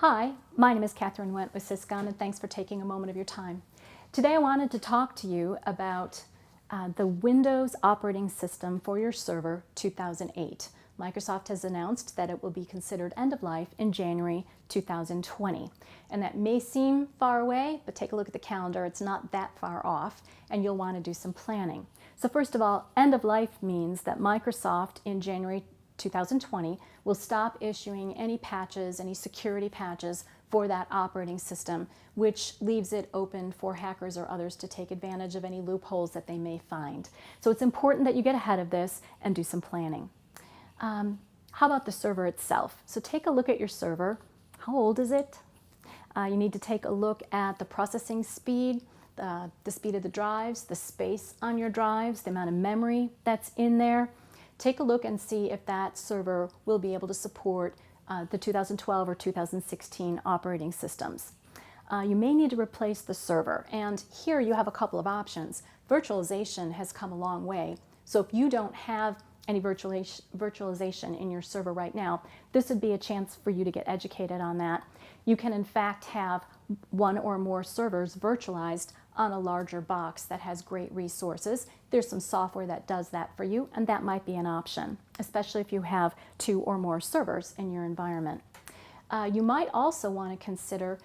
Hi, my name is Catherine Went with Syscon, and thanks for taking a moment of your time. Today I wanted to talk to you about the Windows operating system for your server 2008. Microsoft has announced that it will be considered end of life in January 2020. And that may seem far away, but take a look at the calendar. It's not that far off, and you'll want to do some planning. So first of all, end of life means that Microsoft in January 2020 will stop issuing any patches, any security patches for that operating system, which leaves it open for hackers or others to take advantage of any loopholes that they may find. So it's important that you get ahead of this and do some planning. How about the server itself? So take a look at your server. How old is it? You need to take a look at the processing speed, the speed of the drives, the space on your drives, the amount of memory that's in there. Take a look and see if that server will be able to support the 2012 or 2016 operating systems. You may need to replace the server, and here you have a couple of options. Virtualization has come a long way, so if you don't have any virtualization in your server right now, this would be a chance for you to get educated on that. You can in fact have one or more servers virtualized on a larger box that has great resources. There's some software that does that for you, and that might be an option, especially if you have 2 or more servers in your environment. You might also want to consider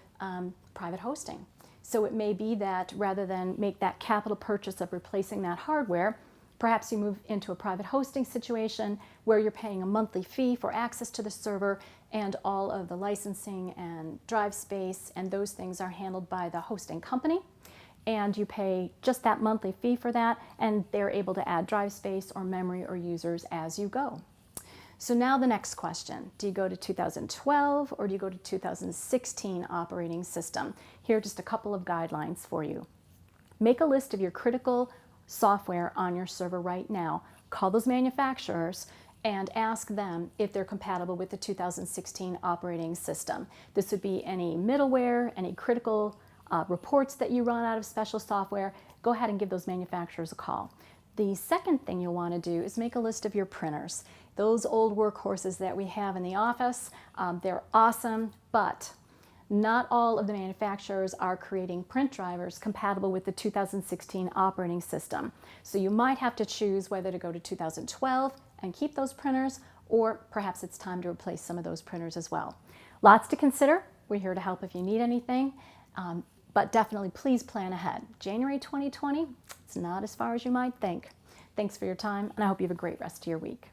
private hosting. So it may be that rather than make that capital purchase of replacing that hardware, perhaps you move into a private hosting situation where you're paying a monthly fee for access to the server, and all of the licensing and drive space and those things are handled by the hosting company. And you pay just that monthly fee for that, and they're able to add drive space or memory or users as you go. So now the next question, do you go to 2012 or do you go to 2016 operating system? Here are just a couple of guidelines for you. Make a list of your critical software on your server right now. Call those manufacturers and ask them if they're compatible with the 2016 operating system. This would be any middleware, any critical reports that you run out of special software. Go ahead and give those manufacturers a call. The second thing you'll want to do is make a list of your printers. Those old workhorses that we have in the office, they're awesome, but not all of the manufacturers are creating print drivers compatible with the 2016 operating system. So you might have to choose whether to go to 2012 and keep those printers, or perhaps it's time to replace some of those printers as well. Lots to consider. We're here to help if you need anything, but definitely please plan ahead. January 2020, it's not as far as you might think. Thanks for your time, and I hope you have a great rest of your week.